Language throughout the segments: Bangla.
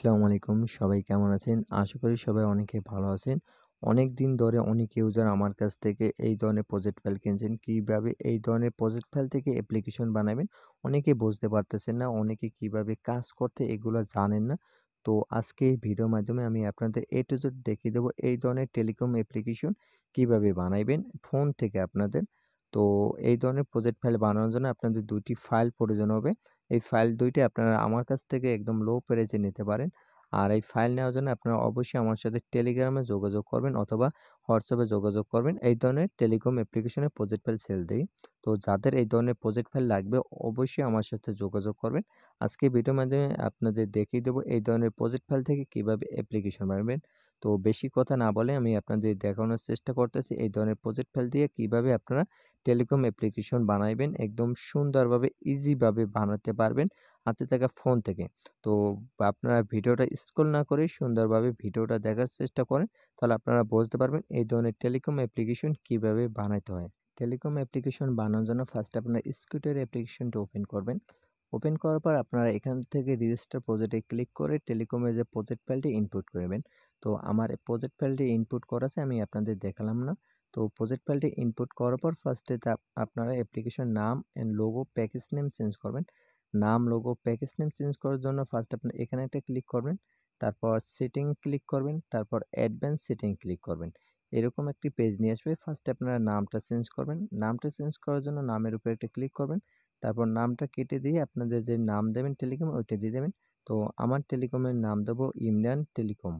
আসসালামু আলাইকুম। সবাই কেমন আছেন? আশা করি সবাই অনেকে ভালো আছেন। অনেকদিন ধরে অনেক ইউজার আমার কাছ থেকে এই ধরনের প্রজেক্ট ফাইল কিনছেন। কিভাবে এই ধরনের প্রজেক্ট ফাইল থেকে অ্যাপ্লিকেশন বানাবেন অনেকে বুঝতে পারতেছেন না। অনেকে কিভাবে কাজ করতে এগুলো জানেন না। তো আজকে এই ভিডিওর মাধ্যমে আমি আপনাদের A to Z দেখিয়ে দেবো এই ধরনের টেলিকম অ্যাপ্লিকেশন কিভাবে বানাইবেন ফোন থেকে আপনাদের। তো এই ধরনের প্রজেক্ট ফাইল বানানোর জন্য আপনাদের ২ টি ফাইল প্রয়োজন হবে। এই ফাইল ২ টি আপনারা আমার কাছ থেকে একদম লো প্রাইসে নিতে পারেন। আর এই ফাইল নেওয়ার জন্য আপনারা অবশ্যই আমার সাথে টেলিগ্রামে যোগাযোগ করবেন অথবা হোয়াটসঅ্যাপে যোগাযোগ করবেন। এই ধরনের টেলিকম অ্যাপ্লিকেশনের প্রজেক্ট ফাইল সেল দেই। তো যাদের এই ধরনের প্রজেক্ট ফাইল লাগবে অবশ্যই আমার সাথে যোগাযোগ করবেন। আজকে ভিডিওর মাধ্যমে আপনাদের দেখিয়ে দেবো এই ধরনের প্রজেক্ট ফাইল থেকে কিভাবে অ্যাপ্লিকেশন বানাবেন। তো বেশি কথা না বলে আমি আপনাদের দেখানোর চেষ্টা করতেছি এই ধরনের প্রজেক্ট ফাইল দিয়ে কিভাবে আপনারা টেলিকম অ্যাপ্লিকেশন বানাইবেন একদম সুন্দরভাবে ইজিভাবে বানাতে পারবেন হাতে থাকা ফোন থেকে। তো আপনারা ভিডিওটা স্ক্রল না করে সুন্দরভাবে ভিডিওটা দেখার চেষ্টা করেন, তাহলে আপনারা বুঝতে পারবেন এই ধরনের টেলিকম অ্যাপ্লিকেশন কিভাবে বানাইতে হয়। টেলিকম অ্যাপ্লিকেশন বানানোর জন্য ফার্স্ট আপনারা স্কুটের অ্যাপ্লিকেশনটা ওপেন করবেন। ওপেন করার পর আপনারা এখান থেকে রেজিস্টার প্রজেক্টে ক্লিক করে টেলিকমের যে প্রজেক্ট ফাইলটি ইনপুট করবেন। তো আমার প্রজেক্ট ফাইলটি ইনপুট করা আছে, আমি আপনাদের দেখালাম না। তো প্রজেক্ট ফাইলটি ইনপুট করার পর ফার্স্টে আপনারা অ্যাপ্লিকেশন নাম and logo package name change করবেন। নাম, লোগো, প্যাকেজ নেম চেঞ্জ করার জন্য ফার্স্ট আপনি এখানে একটা ক্লিক করবেন, তারপর সেটিং ক্লিক করবেন, তারপর অ্যাডভান্স সেটিং ক্লিক করবেন। এরকম একটি পেজ নিয়ে আসবে। ফার্স্টে আপনারা নামটা চেঞ্জ করবেন। নামটা চেঞ্জ করার জন্য নামের উপরে একটা ক্লিক করবেন, তারপর নামটা কেটে দিয়ে আপনাদের যে নাম দেবেন টেলিকম ওইটা দিয়ে দেবেন। তো আমার টেলিকমের নাম দেবো ইমরান টেলিকম।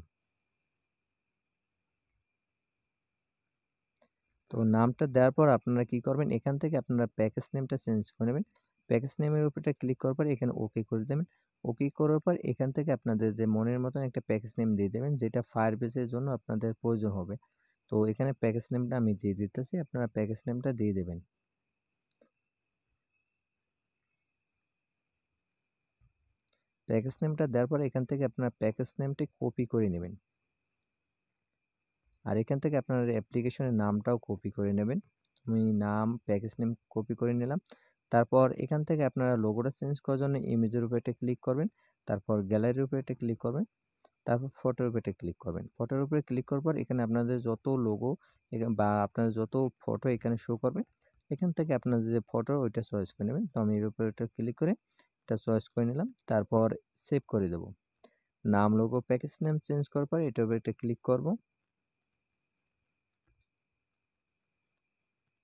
তো নামটা দেওয়ার পর আপনারা কি করবেন, এখান থেকে আপনারা প্যাকেজ নেমটা চেঞ্জ করে নেবেন। প্যাকেজ নেমের উপরটা ক্লিক করার পর এখানে ওকে করে দেবেন। ওকে করার পর এখান থেকে আপনাদের যে মনের মতন একটা প্যাকেজ নেম দিয়ে দেবেন যেটা ফায়ারবেসের জন্য আপনাদের প্রয়োজন হবে। তো এখানে প্যাকেজ নেমটা আমি দিয়ে দিতেছি, আপনারা প্যাকেজ নেমটা দিয়ে দেবেন। প্যাকেজ নেমটা দেওয়ার পর এখান থেকে আপনারা প্যাকেজ নেমটি কপি করে নেবেন। আর এখান থেকে আপনার অ্যাপ্লিকেশনের নামটাও কপি করে নেবেন। আমি নাম প্যাকেজ নেম কপি করে নিলাম। তারপর এখান থেকে আপনারা লোগোটা চেঞ্জ করার জন্য ইমেজের উপরে একটা ক্লিক করবেন, তারপর গ্যালারির উপরে একটা ক্লিক করবেন, তারপর ফটোর উপরে একটা ক্লিক করবেন। ফটোর উপরে ক্লিক করার পর এখানে আপনাদের যত লোগো বা আপনাদের যত ফটো এখানে শো করবে, এখান থেকে আপনাদের যে ফটো ওইটা চয়েস করে নেবেন। তো আমি এর উপরে একটা ক্লিক করে এটা চয়েস করে নিলাম, তারপর সেভ করে দেব। নাম, লোগো, প্যাকেজ নেম চেঞ্জ করার পর এটার উপরে একটা ক্লিক করব।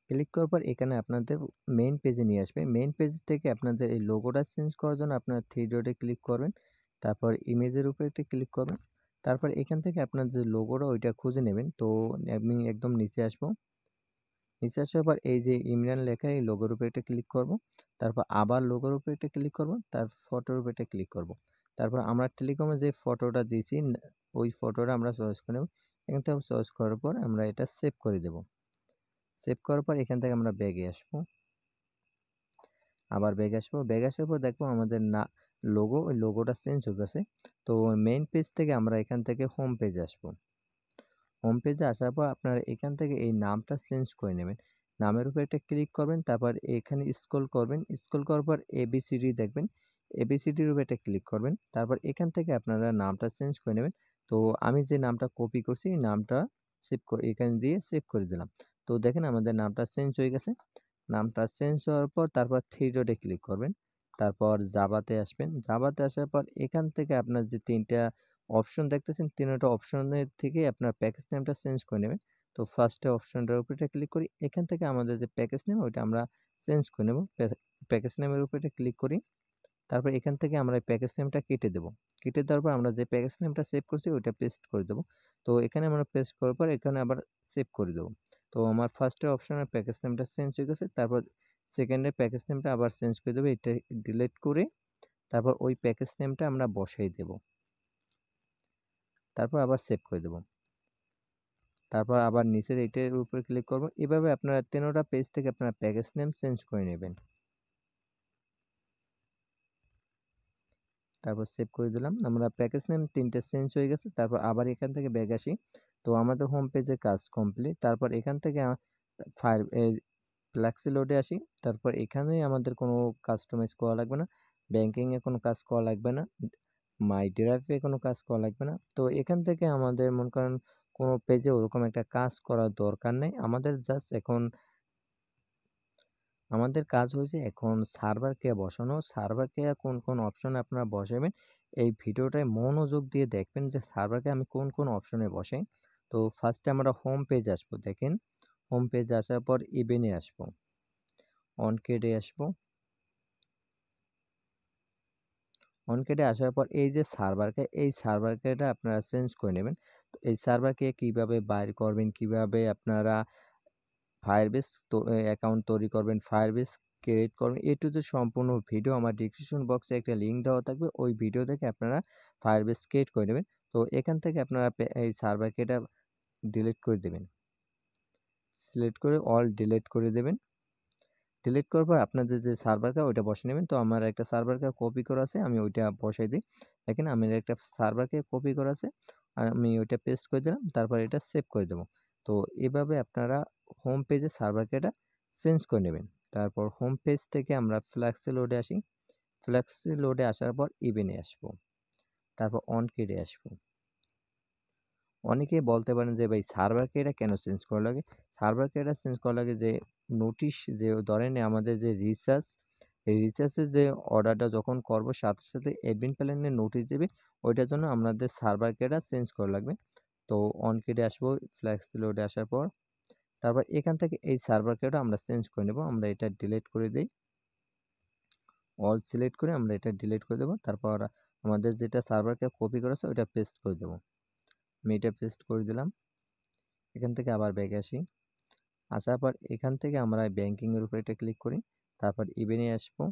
ক্লিক করার পর এখানে আপনাদের মেইন পেজে নিয়ে আসবে। মেইন পেজ থেকে আপনাদের এই লোগোটা চেঞ্জ করার জন্য আপনারা থ্রি ডটে ক্লিক করবেন, তারপর ইমেজের উপরে একটা ক্লিক করবেন, তারপর এখান থেকে আপনার যে লোগোটা ওইটা খুঁজে নেবেন। তো আমি একদম নিচে আসবো। নিচে আসার পর এই যে ইমরান লেখা এই লোগোর উপরে একটা ক্লিক করব, তারপর আবার লোগোর উপরে একটা ক্লিক করব, তারপর ফটোর উপরে একটা ক্লিক করব, তারপর আমরা টেলিকমে যে ফটোটা দিয়েছি ওই ফটোটা আমরা চয়েস করে নেব। এখান থেকে চয়েস করার পর আমরা এটা সেভ করে দেব। সেভ করার পর এখান থেকে আমরা ব্যাগে আসবো, আবার ব্যাগে আসবো। ব্যাগে আসার পর দেখবো আমাদের না লোগো, ওই লোগোটা চেঞ্জ হয়ে গেছে। তো মেইন পেজ থেকে আমরা এখান থেকে হোম পেজে আসবো। হোম পেজে আসার পর আপনারা এখান থেকে এই নামটা চেঞ্জ করে নেবেন। নামের উপর একটা ক্লিক করবেন, তারপর এখানে স্ক্রল করবেন। স্ক্রল করার পর এবিসিডি দেখবেন, এবিসিডির উপর একটা ক্লিক করবেন, তারপর এখান থেকে আপনারা নামটা চেঞ্জ করে নেবেন। তো আমি যে নামটা কপি করছি এই নামটা সেভ করে এখানে দিয়ে সেভ করে দিলাম। তো দেখেন আমাদের নামটা চেঞ্জ হয়ে গেছে। নামটা চেঞ্জ হওয়ার পর তারপর থ্রি ডটে ক্লিক করবেন, তারপর জাভাতে আসবেন। জাভাতে আসার পর এখান থেকে আপনার যে তিনটা অপশন দেখতেছেন তিনটা অপশনের থেকে আপনার প্যাকেজ নেমটা চেঞ্জ করে নেবেন। তো ফার্স্টে অপশনটার উপরে ক্লিক করি, এখান থেকে আমাদের যে প্যাকেজ নেম ওইটা আমরা চেঞ্জ করে নেব। প্যাকেজ নেমের উপরে ক্লিক করি, তারপর এখান থেকে আমরা এই প্যাকেজ নেমটা কেটে দেব। কেটে দেওয়ার পর আমরা যে প্যাকেজ নেমটা সেভ করছি ওইটা পেস্ট করে দেব। তো এখানে আমরা পেস্ট করার পর এখানে আবার সেভ করে দেব। তো আমার ফার্স্টের অপশনের প্যাকেজ নেমটা চেঞ্জ হয়ে গেছে, তারপর সেকেন্ডের প্যাকেজ নেমটা আবার চেঞ্জ করে দেবো। এটা ডিলিট করে তারপর ওই প্যাকেজ নেমটা আমরা বসাই দেব, তারপর আবার সেভ করে দেব। তারপর আবার নিচের এইটার উপরে ক্লিক করব। এভাবে আপনারা 13টা পেজ থেকে আপনারা প্যাকেজ নেম চেঞ্জ করে নেবেন। তারপর সেভ করে দিলাম। আমরা প্যাকেজ নেম 3টে চেঞ্জ হয়ে গেছে। তারপর আবার এখান থেকে ব্যাক আসি। তো আমাদের হোম পেজে কাজ কমপ্লিট। তারপর এখান থেকে ফায়ার ফ্ল্যাক্সি লোডে আসি। তারপর এখানে আমাদের কোনো কাস্টমাইজ করা লাগবে না, ব্যাংকিং এ কোনো কাজ করা লাগবে না। মাই ড্রাইভে কোনো কাজ করা লাগবে না। তো এখান থেকে আমাদের মনে করেন কোনো পেজে ওরকম একটা কাজ করার দরকার নেই। আমাদের জাস্ট এখন আমাদের কাজ হয়েছে এখন সার্ভারকে বসানো। সার্ভারকে কোন কোন অপশনে আপনারা বসাবেন এই ভিডিওটায় মনোযোগ দিয়ে দেখবেন যে সার্ভারকে আমি কোন কোন অপশনে বসাই। তো ফার্স্টে আমরা হোম পেজ আসবো। দেখেন হোম পেজ আসার পর ইভেনে আসবো, অনকেডে আসবো। অনকেডে আসার পর এই যে সার্ভারকে, এই সার্ভারকেটা আপনারা চেঞ্জ করে নেবেন। তো এই সার্ভারকে কিভাবে বাইর করবেন, কিভাবে আপনারা ফায়ারবেস তো অ্যাকাউন্ট তৈরি করবেন, ফায়ারবেস ক্রিয়েট করবেন, এ টু জেড সম্পূর্ণ ভিডিও আমার ডিসক্রিপশন বক্সে একটা লিঙ্ক দেওয়া থাকবে। ওই ভিডিও থেকে আপনারা ফায়ারবেস ক্রিয়েট করে নেবেন। তো এখান থেকে আপনারা এই সার্ভারকে এটা ডিলিট করে দেবেন, সিলেক্ট করে অল ডিলিট করে দেবেন। ডিলিট করার পর আপনাদের যে সার্ভারটা ওইটা বসে নেবেন। তো আমার একটা সার্ভারকে কপি করা আছে, আমি ওইটা বসাই দিই। দেখেন আমি একটা সার্ভারকে কপি করা আছে আর আমি ওইটা পেস্ট করে দিলাম, তারপর এটা সেভ করে দেবো। তো এভাবে আপনারা হোম পেজে সার্ভারকে এটা চেঞ্জ করে নেবেন। তারপর হোম পেজ থেকে আমরা ফ্ল্যাক্সি লোডে আসি। ফ্ল্যাক্সি লোডে আসার পর ইভেনে আসবো, তারপর অন কেটে আসবো। অনেকেই বলতে পারেন যে ভাই সার্ভারকে এটা কেন চেঞ্জ করা লাগে। সার্ভারকে এটা চেঞ্জ করা লাগে যে নোটিশ, যে ধরেন আমাদের যে রিচার্জ, এই রিচার্জের যে অর্ডারটা যখন করব সাথে সাথে অ্যাডমিন প্ল্যানে নোটিশ দেবে, ওইটার জন্য আমাদের সার্ভারকে এটা চেঞ্জ করা লাগবে। তো অন কেটে আসবো, ফ্ল্যাক্স লোডে আসার পর তারপর এখান থেকে এই সার্ভারকে আমরা চেঞ্জ করে নেব। আমরা এটা ডিলিট করে দিই, অল সিলেক্ট করে আমরা এটা ডিলিট করে দেবো। তারপর আমাদের যেটা সার্ভারকে কপি করেছে ওইটা পেস্ট করে দেবো। আমি এটা পেস্ট করে দিলাম। এখান থেকে আবার ব্যাকে আসি, আসার পর এখান থেকে আমরা ব্যাংকিংয়ের উপর এটা ক্লিক করি, তারপর ইভেনে আসবো,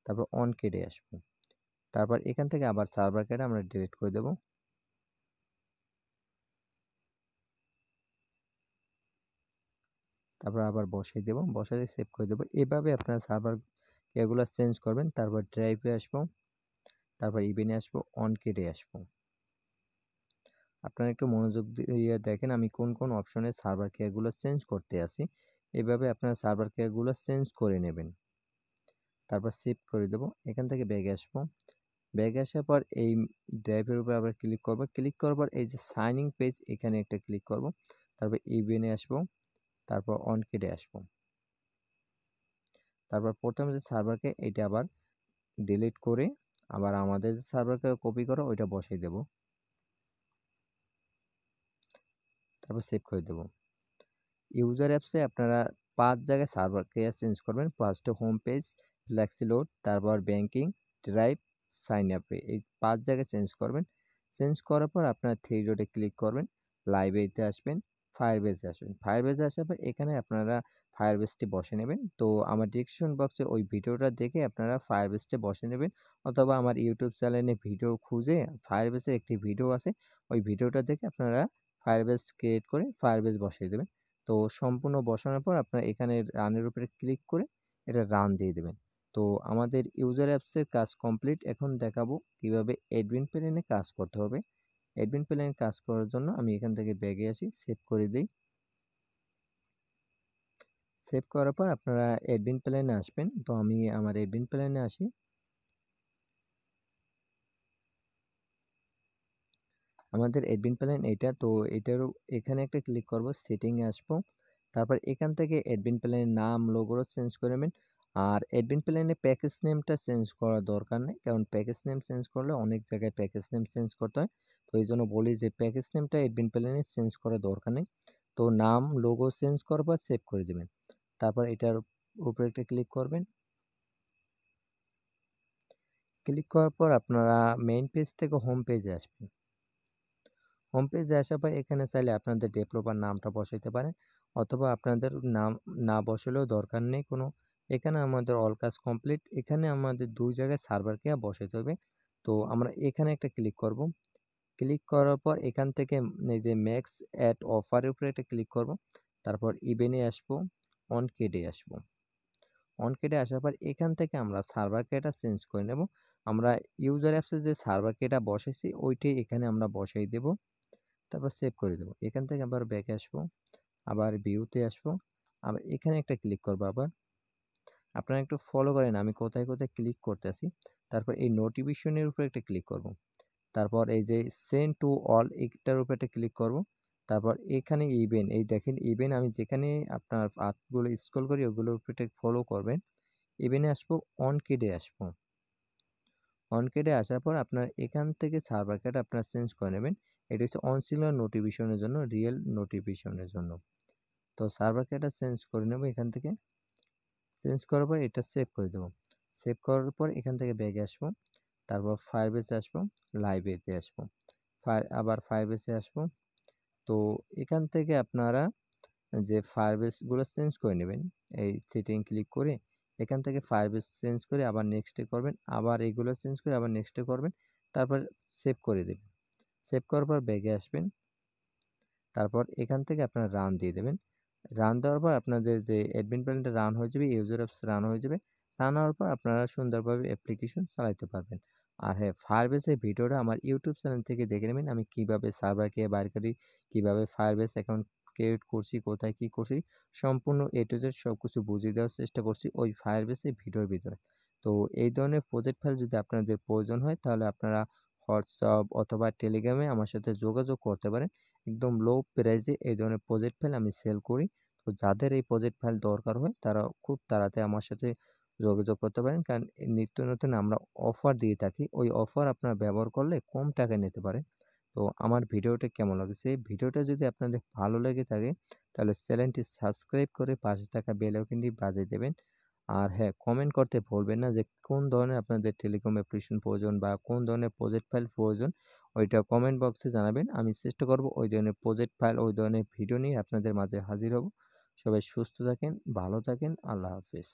তারপর অন কেটে আসবো। তারপর এখান থেকে আবার সার্ভার কেটে আমরা ডিলিট করে দেবো। তারপর আবার বসাই দেবো, বসাতে সেভ করে দেবো। এভাবে আপনারা সার্ভার এগুলো চেঞ্জ করবেন। তারপর ড্রাইভে আসবো, তারপর ইভেনে আসবো, অন কেটে আসবো। আপনারা একটু মনোযোগ দিয়ে দেখেন আমি কোন কোন অপশনে সার্ভার কেয়ারগুলো চেঞ্জ করতে আসি। এভাবে আপনারা সার্ভার কেয়ারগুলো চেঞ্জ করে নেবেন। তারপর সেভ করে দেবো। এখান থেকে ব্যাগে আসবো, ব্যাগে আসার পর এই ড্রাইভের উপর আবার ক্লিক করব। ক্লিক করার পর এই যে সাইনিং পেজ এখানে একটা ক্লিক করব, তারপর ইভেনে আসবো, তারপর অন কেটে আসবো। তারপর প্রথম যে সার্ভারকে এটা আবার ডিলিট করে আবার আমাদের যে সার্ভারকে কপি করা ওইটা বসাই দেব, তারপর সেভ করে দেব। ইউজার অ্যাপসে আপনারা 5 জায়গায় সার্ভারকে চেঞ্জ করবেন। ফার্স্টে হোম পেজ, ফ্ল্যাক্সি লোড, তারপর ব্যাংকিং, ড্রাইভ, সাইন আপে, এই 5 জায়গায় চেঞ্জ করবেন। চেঞ্জ করার পর আপনারা 3 ডটে ক্লিক করবেন, লাইব্রেরিতে আসবেন, ফায়ারবেসে আসবেন। ফায়ারবেসে আসার পর এখানে আপনারা ফায়ারবেসটি বসে নেবেন। তো আমার ডিসক্রিপশন বক্সে ওই ভিডিওটা দেখে আপনারা ফায়ারবেসটি বসে নেবেন, অথবা আমার ইউটিউব চ্যানেলে ভিডিও খুঁজে ফায়ারবেসের একটি ভিডিও আছে, ওই ভিডিওটা দেখে আপনারা ফায়ারবেস ক্রিয়েট করে ফায়ারবেস বসিয়ে দেবেন। তো সম্পূর্ণ বসানোর পর আপনারা এখানে রানের উপরে ক্লিক করে এটা রান দিয়ে দেবেন। তো আমাদের ইউজার অ্যাপসের কাজ কমপ্লিট। এখন দেখাবো কিভাবে অ্যাডমিন প্ল্যানে কাজ করতে হবে। অ্যাডমিন প্ল্যানে কাজ করার জন্য আমি এখান থেকে ব্যাগে আসি, সেভ করে দিই। সেভ করার পর আপনারা অ্যাডমিন প্ল্যানে আসবেন। তো আমি আমার অ্যাডমিন প্ল্যানে আসি। আমাদের অ্যাডমিন প্ল্যান এটা, তো এটারও এখানে একটা ক্লিক করব, সেটিংয়ে আসবো। তারপর এখান থেকে অ্যাডমিন প্ল্যানের নাম লোগোও চেঞ্জ করে নেবেন। আর অ্যাডমিন প্ল্যানে প্যাকেজ নেমটা চেঞ্জ করার দরকার নেই, কারণ প্যাকেজ নেম চেঞ্জ করলে অনেক জায়গায় প্যাকেজ নেম চেঞ্জ করতে হয়। তো এই জন্য বলি যে প্যাকেজ নেমটা অ্যাডমিন প্ল্যানে চেঞ্জ করার দরকার নেই। তো নাম লোগো চেঞ্জ করার পর সেভ করে দেবেন। তারপর এটার উপরে একটা ক্লিক করবেন। ক্লিক করার পর আপনারা মেইন পেজ থেকে হোম পেজে আসবেন। হোম পেজে আসার পর এখানে চাইলে আপনাদের ডেভেলপার নামটা বসাইতে পারেন, অথবা আপনাদের নাম না বসালেও দরকার নেই কোনো। এখানে আমাদের অল কাজ কমপ্লিট। এখানে আমাদের 2 জায়গায় সার্ভারকে বসাইতে হবে। তো আমরা এখানে একটা ক্লিক করব। ক্লিক করার পর এখান থেকে এই যে ম্যাক্স অ্যাড অফারের উপরে একটা ক্লিক করব। তারপর ইভেনে আসবো, অন কেটে আসবো। অন কেটে আসার পর এখান থেকে আমরা সার্ভারকে এটা চেঞ্জ করে নেব। আমরা ইউজার অ্যাপসে যে সার্ভারকে এটা বসাইছি ওইটাই এখানে আমরা বসাই দেব, তারপর সেভ করে দেবো। এখান থেকে আবার ব্যাকে আসবো, আবার ভিউতে আসবো, আবার এখানে একটা ক্লিক করবো। আবার আপনারা একটু ফলো করেন আমি কোথায় কোথায় ক্লিক করতেছি। তারপর এই নোটিফিকেশনের উপরে একটা ক্লিক করব। তারপর এই যে সেন্ড টু অল এইটার উপর একটা ক্লিক করব। তারপর এখানে ইভেন্ট, এই দেখেন ইভেন্ট আমি যেখানে আপনার পাথগুলো স্ক্রল করি ওগুলোর উপর ফলো করবেন। ইভেন্টে আসবো, অন কেডে আসবো। অন কেডে আসার পর আপনার এখান থেকে সার্ভার কার্ড আপনার চেঞ্জ করে নেবেন। এটা হচ্ছে অনসিলার নোটিফিকেশনের জন্য, রিয়েল নোটিফিকেশনের জন্য। তো সার্ভার কার্ডটা চেঞ্জ করে নেব এখান থেকে। চেঞ্জ করার পর এটা সেভ করে দেবো। সেভ করার পর এখান থেকে ব্যাগে আসবো। তারপর ফায়ারবেসে আসবো, লাইব্রেরিতে আসবো, আবার ফায়ারবেসে আসবো। তো এখান থেকে আপনারা যে ফায়ারবেসগুলো চেঞ্জ করে নেবেন, এই সেটিং ক্লিক করে এখান থেকে ফায়ারবেস চেঞ্জ করে আবার নেক্সটে করবেন, আবার এগুলো চেঞ্জ করে আবার নেক্সটে করবেন, তারপর সেভ করে দেবেন। সেভ করার পর ব্যাগে আসবেন। তারপর এখান থেকে আপনারা রান দিয়ে দেবেন। রান দেওয়ার পর আপনাদের যে অ্যাডমিন প্যানেলটা রান হয়ে যাবে, ইউজার অ্যাপস রান হয়ে যাবে। রান হওয়ার পর আপনারা সুন্দরভাবে অ্যাপ্লিকেশন চালাতে পারবেন। আর হ্যাঁ, ফায়ারবেসের ভিডিওটা আমার ইউটিউব চ্যানেল থেকে দেখে নেবেন। আমি কিভাবে সার্ভারকে বাইর করি, কিভাবে ফায়ারবেস অ্যাকাউন্ট ক্রিয়েট করছি, কোথায় কি করছি, সম্পূর্ণ এ টু জেড সব কিছু বুঝিয়ে দেওয়ার চেষ্টা করছি ওই ফায়ারবেসের ভিডিওর ভিতরে। তো এই ধরনের প্রজেক্ট ফাইল যদি আপনাদের প্রয়োজন হয় তাহলে আপনারা হোয়াটসঅ্যাপ অথবা টেলিগ্রামে আমার সাথে যোগাযোগ করতে পারেন। একদম লো প্রাইসে এই ধরনের প্রজেক্ট ফাইল আমি সেল করি। তো যাদের এই প্রজেক্ট ফাইল দরকার হয় তারা খুব তাড়াতাড়ি আমার সাথে যোগাযোগ করতে পারেন, কারণ নিত্য নতুন আমরা অফার দিয়ে থাকি। ওই অফার আপনারা ব্যবহার করলে কম টাকায় নিতে পারেন। তো আমার ভিডিওটা কেমন লাগছে, ভিডিওটা যদি আপনাদের ভালো লেগে থাকে তাহলে চ্যানেলটি সাবস্ক্রাইব করে পাশে থাকা বেল আইকনটি বাজিয়ে দেবেন। আর হ্যাঁ, কমেন্ট করতে ভুলবেন না যে কোন ধরনের আপনাদের টেলিকম অ্যাপ্লিকেশন প্রয়োজন বা কোন ধরনের প্রজেক্ট ফাইল প্রয়োজন, ওইটা কমেন্ট বক্সে জানাবেন। আমি চেষ্টা করব ওই ধরনের প্রজেক্ট ফাইল, ওই ধরনের ভিডিও নিয়ে আপনাদের মাঝে হাজির হব। সবাই সুস্থ থাকেন, ভালো থাকেন, আল্লাহ হাফেজ।